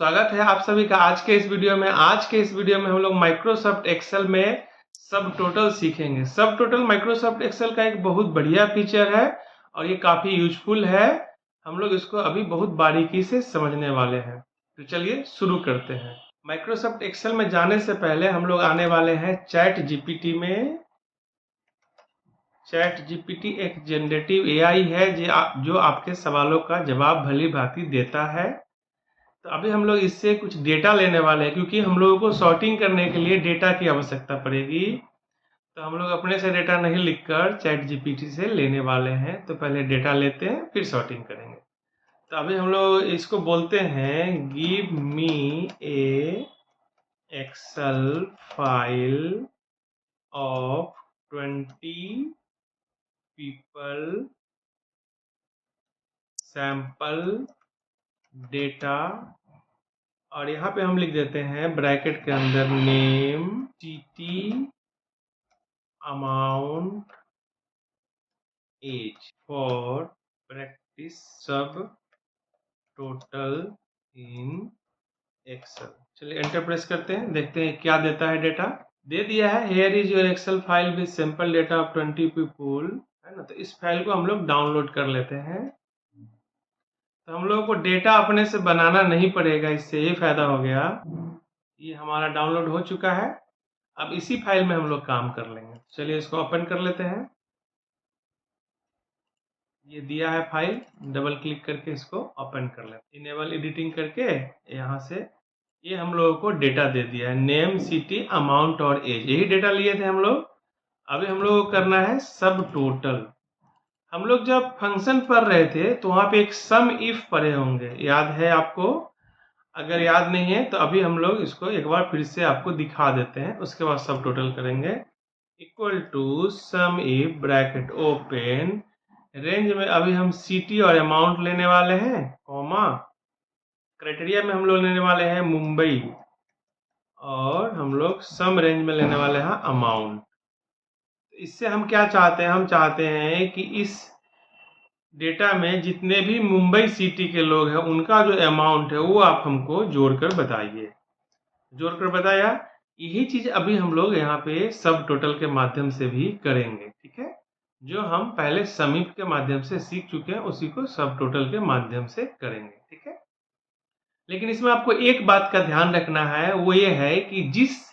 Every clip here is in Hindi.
स्वागत है आप सभी का आज के इस वीडियो में। हम लोग माइक्रोसॉफ्ट एक्सेल में सब टोटल सीखेंगे। सब टोटल माइक्रोसॉफ्ट एक्सेल का एक बहुत बढ़िया फीचर है और ये काफी यूजफुल है। हम लोग इसको अभी बहुत बारीकी से समझने वाले हैं। तो चलिए शुरू करते हैं। माइक्रोसॉफ्ट एक्सेल में जाने से पहले हम लोग आने वाले हैं चैट जीपीटी में। चैट जीपीटी एक जनरेटिव एआई है जो आपके सवालों का जवाब भली भांति देता है। तो अभी हम लोग इससे कुछ डेटा लेने वाले हैं, क्योंकि हम लोगों को सॉर्टिंग करने के लिए डेटा की आवश्यकता पड़ेगी। तो हम लोग अपने से डेटा नहीं लिखकर चैट जीपीटी से लेने वाले हैं। तो पहले डेटा लेते हैं, फिर सॉर्टिंग करेंगे। तो अभी हम लोग इसको बोलते हैं give me a excel file of 20 people sample data, और यहाँ पे हम लिख देते हैं ब्रैकेट के अंदर name TT amount as for practice सब टोटल इन एक्सेल। चलिए एंटर प्रेस करते हैं, देखते हैं क्या देता है। डेटा दे दिया है, here is your excel file with sample data of 20 people, है ना। तो इस फाइल को हम लोग डाउनलोड कर लेते हैं। तो हम लोगों को डेटा अपने से बनाना नहीं पड़ेगा, इससे ये फायदा हो गया। ये हमारा डाउनलोड हो चुका है। अब इसी फाइल में हम लोग काम कर लेंगे। चलिए इसको ओपन कर लेते हैं। ये दिया है फाइल, डबल क्लिक करके इसको ओपन कर लेते हैं। इनेबल एडिटिंग करके यहाँ से ये हम लोगों को डेटा दे दिया है, नेम सिटी अमाउंट और एज। यही डेटा लिए थे हम लोग। अभी हम लोग को करना है सब टोटल। हम लोग जब फंक्शन पढ़ रहे थे तो वहां पे एक सम इफ पढ़े होंगे, याद है आपको? अगर याद नहीं है तो अभी हम लोग इसको एक बार फिर से आपको दिखा देते हैं, उसके बाद सब टोटल करेंगे। Equal to sum if bracket open, range में अभी हम सिटी और अमाउंट लेने वाले हैं, कॉमा क्राइटेरिया में हम लोग लेने वाले हैं मुंबई, और हम लोग सम रेंज में लेने वाले हैं अमाउंट। इससे हम क्या चाहते हैं? हम चाहते हैं कि इस डेटा में जितने भी मुंबई सिटी के लोग हैं उनका जो अमाउंट है वो आप हमको जोड़कर बताइए। जोड़कर बताया, यही चीज अभी हम लोग यहाँ पे सब टोटल के माध्यम से भी करेंगे, ठीक है। जो हम पहले समीप के माध्यम से सीख चुके हैं उसी को सब टोटल के माध्यम से करेंगे, ठीक है। लेकिन इसमें आपको एक बात का ध्यान रखना है, वो ये है कि जिस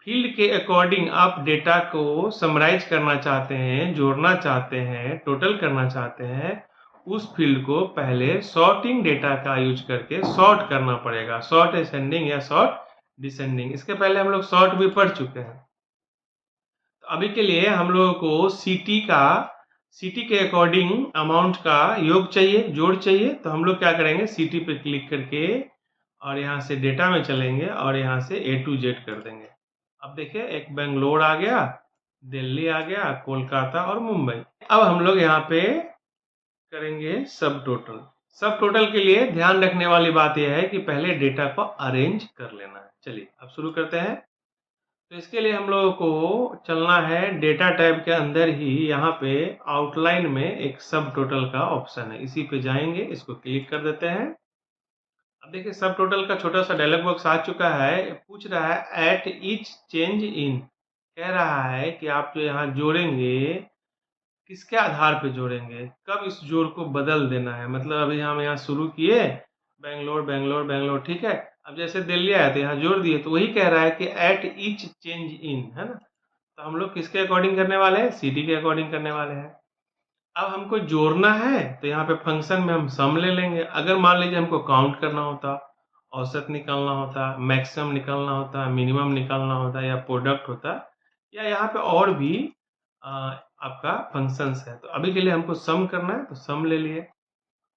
फील्ड के अकॉर्डिंग आप डेटा को समराइज करना चाहते हैं, जोड़ना चाहते हैं, टोटल करना चाहते हैं, उस फील्ड को पहले सॉर्टिंग डेटा का यूज करके सॉर्ट करना पड़ेगा। सॉर्ट असेंडिंग या सॉर्ट डिसेंडिंग, इसके पहले हम लोग सॉर्ट भी पढ़ चुके हैं। तो अभी के लिए हम लोगों को सिटी के अकॉर्डिंग अमाउंट का योग चाहिए, जोड़ चाहिए। तो हम लोग क्या करेंगे, सिटी पे क्लिक करके और यहाँ से डेटा में चलेंगे और यहाँ से A to Z कर देंगे। अब देखिए एक बेंगलोर आ गया, दिल्ली आ गया, कोलकाता और मुंबई। अब हम लोग यहाँ पे करेंगे सब टोटल। सब टोटल के लिए ध्यान रखने वाली बात यह है कि पहले डेटा को अरेंज कर लेना है। चलिए अब शुरू करते हैं। तो इसके लिए हम लोगों को चलना है डेटा टैब के अंदर ही, यहाँ पे आउटलाइन में एक सब टोटल का ऑप्शन है, इसी पे जाएंगे, इसको क्लिक कर देते हैं। अब देखिए सब टोटल का छोटा सा डायलॉग बॉक्स आ चुका है। पूछ रहा है एट ईच चेंज इन, कह रहा है कि आप जो यहाँ जोड़ेंगे किसके आधार पे जोड़ेंगे, कब इस जोड़ को बदल देना है। मतलब अभी हम यहाँ शुरू किए बेंगलोर बेंगलोर बेंगलोर, ठीक है। अब जैसे दिल्ली आया तो यहाँ जोड़ दिए, तो वही कह रहा है कि एट ईच चेंज इन, है ना। तो हम लोग किसके अकॉर्डिंग करने वाले हैं? सिटी के अकॉर्डिंग करने वाले हैं। अब हमको जोड़ना है तो यहाँ पे फंक्शन में हम सम ले लेंगे। अगर मान लीजिए हमको काउंट करना होता, औसत निकालना होता, मैक्सिमम निकालना होता, मिनिमम निकालना होता, या प्रोडक्ट होता, या यहाँ पे और भी आपका फंक्शंस है, तो अभी के लिए हमको सम करना है तो सम ले लिए।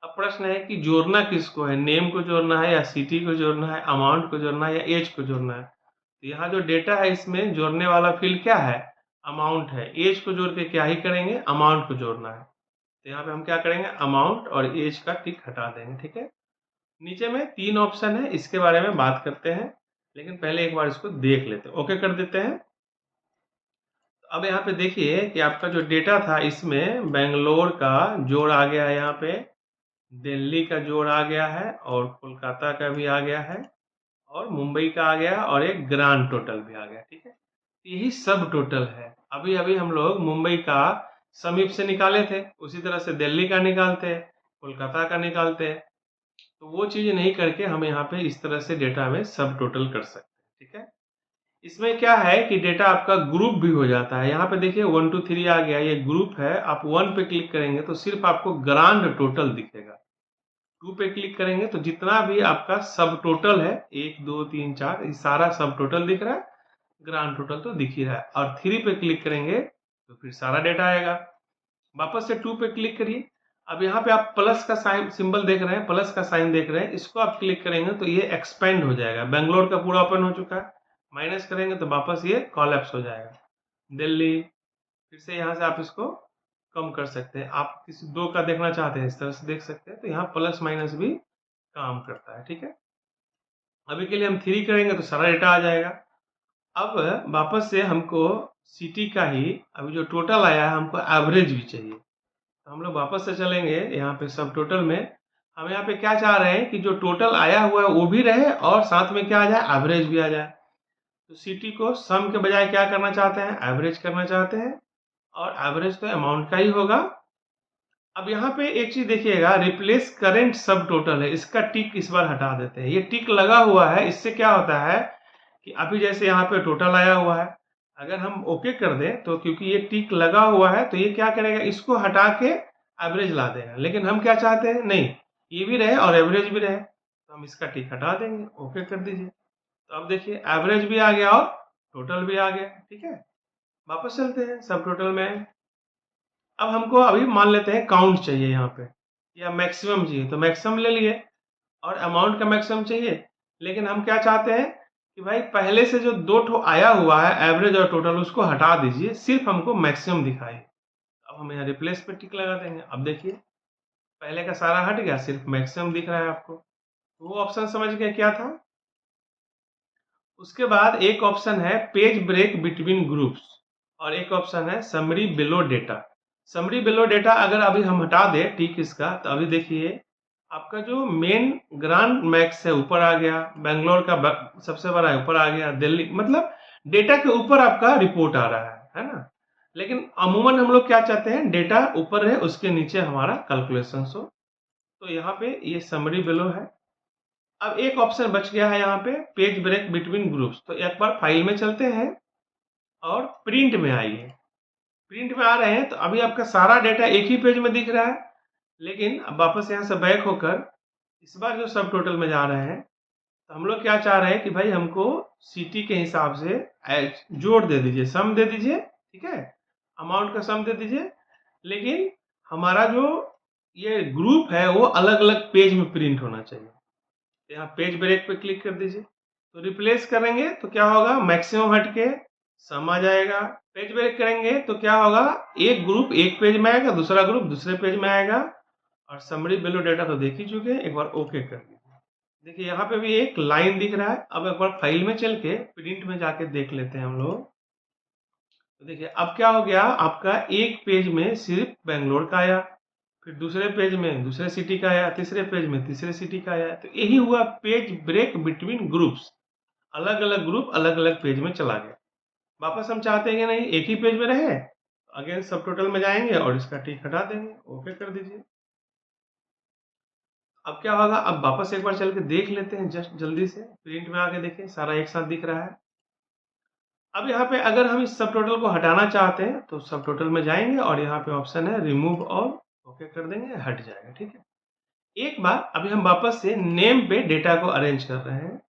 अब प्रश्न है कि जोड़ना किसको है, नेम को जोड़ना है या सिटी को जोड़ना है, अमाउंट को जोड़ना है या एज को जोड़ना है। तो यहाँ जो डेटा है इसमें जोड़ने वाला फील्ड क्या है? अमाउंट है। एज को जोड़ के क्या ही करेंगे, अमाउंट को जोड़ना है। तो यहाँ पे हम क्या करेंगे, अमाउंट और एज का टिक हटा देंगे, ठीक है। नीचे में 3 ऑप्शन है, इसके बारे में बात करते हैं, लेकिन पहले एक बार इसको देख लेते हैं। ओके कर देते हैं। तो अब यहाँ पे देखिए कि आपका जो डेटा था इसमें बेंगलोर का जोड़ आ गया है यहाँ पे, दिल्ली का जोड़ आ गया है और कोलकाता का भी आ गया है और मुंबई का आ गया और एक ग्रांड टोटल भी आ गया, ठीक है। यही सब टोटल है। अभी अभी हम लोग मुंबई का समीप से निकाले थे, उसी तरह से दिल्ली का निकालते हैं, कोलकाता का निकालते हैं। तो वो चीज़ नहीं करके हम यहाँ पे इस तरह से डेटा में सब टोटल कर सकते हैं, ठीक है। इसमें क्या है कि डेटा आपका ग्रुप भी हो जाता है। यहाँ पे देखिए 1 2 3 आ गया, ये ग्रुप है। आप 1 पे क्लिक करेंगे तो सिर्फ आपको ग्रांड टोटल दिखेगा। 2 पे क्लिक करेंगे तो जितना भी आपका सब टोटल है 1 2 3 4 ये सारा सब टोटल दिख रहा है, ग्रांड टोटल तो दिख ही रहा है। और 3 पे क्लिक करेंगे तो फिर सारा डेटा आएगा। वापस से 2 पे क्लिक करिए। अब यहाँ पे आप प्लस का साइन सिंबल देख रहे हैं, प्लस का साइन देख रहे हैं, इसको आप क्लिक करेंगे तो ये एक्सपेंड हो जाएगा। बेंगलोर का पूरा ओपन हो चुका है। माइनस करेंगे तो वापस ये कॉलेप्स हो जाएगा। दिल्ली, फिर से यहाँ से आप इसको कम कर सकते हैं। आप किसी दो का देखना चाहते हैं इस तरह से देख सकते हैं, तो यहाँ प्लस माइनस भी काम करता है, ठीक है। अभी के लिए हम 3 करेंगे तो सारा डेटा आ जाएगा। अब वापस से हमको सिटी का ही अभी जो टोटल आया है हमको एवरेज भी चाहिए। तो हम लोग वापस से चलेंगे यहाँ पे सब टोटल में। हम यहाँ पे क्या चाह रहे हैं कि जो टोटल आया हुआ है वो भी रहे और साथ में क्या आ जाए, एवरेज भी आ जाए। तो सिटी को सम के बजाय क्या करना चाहते हैं, एवरेज करना चाहते हैं। और एवरेज तो अमाउंट का ही होगा। अब यहाँ पे एक चीज देखिएगा, रिप्लेस करेंट सब टोटल है, इसका टिक इस बार हटा देते हैं। ये टिक लगा हुआ है, इससे क्या होता है कि अभी जैसे यहाँ पे टोटल आया हुआ है, अगर हम ओके कर दें तो क्योंकि ये टिक लगा हुआ है तो ये क्या करेगा, इसको हटा के एवरेज ला देगा। लेकिन हम क्या चाहते हैं, नहीं ये भी रहे और एवरेज भी रहे, तो हम इसका टिक हटा देंगे, ओके कर दीजिए। तो अब देखिए एवरेज भी आ गया और टोटल भी आ गया, ठीक है। वापस चलते हैं सब टोटल में। अब हमको अभी मान लेते हैं काउंट चाहिए यहाँ पे या मैक्सिमम चाहिए, तो मैक्सिमम ले लिए और अमाउंट का मैक्सिमम चाहिए। लेकिन हम क्या चाहते हैं कि भाई पहले से जो दो ठो आया हुआ है एवरेज और टोटल उसको हटा दीजिए, सिर्फ हमको मैक्सिमम दिखाई। अब हम यहाँ रिप्लेस पे टिक लगा देंगे। अब देखिए पहले का सारा हट गया, सिर्फ मैक्सिमम दिख रहा है आपको। तो वो ऑप्शन समझ गए क्या था। उसके बाद एक ऑप्शन है पेज ब्रेक बिटवीन ग्रुप्स और एक ऑप्शन है summary below data. Summary below data अगर अभी हम हटा दें टिक इसका, तो अभी देखिए आपका जो मेन ग्रांड मैक्स है ऊपर आ गया, बेंगलोर का सबसे बड़ा है ऊपर आ गया, दिल्ली, मतलब डेटा के ऊपर आपका रिपोर्ट आ रहा है ना। लेकिन अमूमन हम लोग क्या चाहते हैं, डेटा ऊपर है उसके नीचे हमारा कैलकुलेशन हो। तो यहाँ पे ये समरी बिलो है। अब एक ऑप्शन बच गया है यहाँ पे पेज ब्रेक बिटवीन ग्रुप्स। तो एक बार फाइल में चलते हैं और प्रिंट में आइए। प्रिंट में आ रहे हैं तो अभी आपका सारा डेटा एक ही पेज में दिख रहा है। लेकिन अब वापस यहाँ से बैक होकर इस बार जो सब टोटल में जा रहे हैं, तो हम लोग क्या चाह रहे हैं कि भाई हमको सिटी के हिसाब से जोड़ दे दीजिए, सम दे दीजिए, ठीक है, अमाउंट का सम दे दीजिए। लेकिन हमारा जो ये ग्रुप है वो अलग अलग पेज में प्रिंट होना चाहिए। यहाँ पेज ब्रेक पे क्लिक कर दीजिए। तो रिप्लेस करेंगे तो क्या होगा, मैक्सिमम हटके सम आ जाएगा। पेज ब्रेक करेंगे तो क्या होगा, एक ग्रुप एक पेज में आएगा, दूसरा ग्रुप दूसरे पेज में आएगा। और समरी बिलो डेटा तो देख ही चुके हैं, एक बार ओके कर दीजिए। देखिए यहाँ पे भी एक लाइन दिख रहा है। अब एक बार फाइल में चल के प्रिंट में जाके देख लेते हैं हम लोग। तो देखिए अब क्या हो गया, आपका एक पेज में सिर्फ बेंगलोर का आया, फिर दूसरे पेज में दूसरे सिटी का आया, तीसरे पेज में तीसरे सिटी का आया। तो यही हुआ पेज ब्रेक बिटवीन ग्रुप्स, अलग अलग ग्रुप अलग अलग पेज में चला गया। वापस हम चाहते हैं कि नहीं एक ही पेज में रहे, अगेन सब टोटल में जाएंगे और इसका टिक हटा देंगे, ओके कर दीजिए। अब क्या होगा, अब वापस एक बार चल के देख लेते हैं, जस्ट जल्दी से प्रिंट में आके देखें, सारा एक साथ दिख रहा है। अब यहाँ पे अगर हम इस सब टोटल को हटाना चाहते हैं तो सब टोटल में जाएंगे और यहाँ पे ऑप्शन है रिमूव और ओके कर देंगे, हट जाएगा, ठीक है। एक बार अभी हम वापस से नेम पे डेटा को अरेंज कर रहे हैं।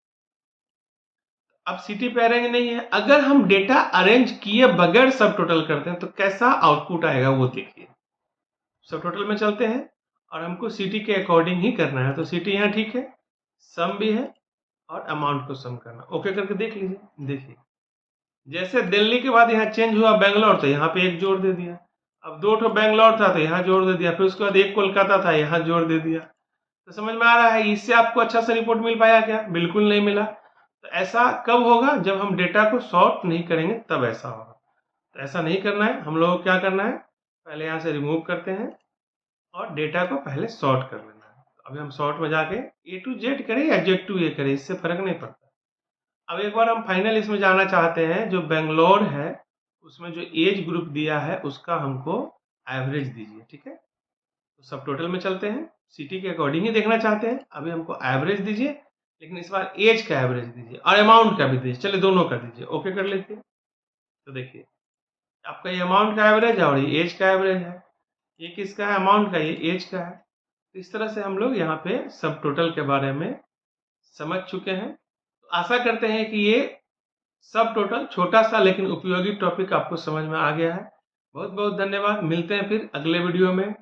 अब सिटी पे अरेंज नहीं है, अगर हम डेटा अरेंज किए बगैर सब टोटल करते हैं तो कैसा आउटपुट आएगा वो देखिए। सब टोटल में चलते हैं और हमको सिटी के अकॉर्डिंग ही करना है। तो सिटी यहाँ ठीक है, सम भी है और अमाउंट को सम करना, ओके करके देख लीजिए। देखिए जैसे दिल्ली के बाद यहाँ चेंज हुआ बेंगलोर, तो यहाँ पे एक जोड़ दे दिया। अब दो ठो बेंगलोर था तो यहाँ जोड़ दे दिया, फिर उसके बाद एक कोलकाता था यहाँ जोड़ दे दिया। तो समझ में आ रहा है, इससे आपको अच्छा सा रिपोर्ट मिल पाया क्या, बिल्कुल नहीं मिला। तो ऐसा कब होगा, जब हम डेटा को सॉर्ट नहीं करेंगे तब ऐसा होगा। तो ऐसा नहीं करना है, हम लोगों को क्या करना है, पहले यहाँ से रिमूव करते हैं और डेटा को पहले सॉर्ट कर लेना है। अभी हम शॉर्ट में जाके A to Z करें या Z to A करें, इससे फर्क नहीं पड़ता। अब एक बार हम फाइनल इसमें जाना चाहते हैं, जो बेंगलोर है उसमें जो एज ग्रुप दिया है उसका हमको एवरेज दीजिए, ठीक है। तो सब टोटल में चलते हैं, सिटी के अकॉर्डिंग ही देखना चाहते हैं। अभी हमको एवरेज दीजिए, लेकिन इस बार एज का एवरेज दीजिए और अमाउंट का भी दीजिए, चलिए दोनों का दीजिए, ओके कर लेते हैं। तो देखिए आपका ये अमाउंट का एवरेज है और ये एज का एवरेज है। ये किसका है? अमाउंट का, ये एज का है। तो इस तरह से हम लोग यहाँ पे सब टोटल के बारे में समझ चुके हैं। तो आशा करते हैं कि ये सब टोटल छोटा सा लेकिन उपयोगी टॉपिक आपको समझ में आ गया है। बहुत बहुत धन्यवाद, मिलते हैं फिर अगले वीडियो में।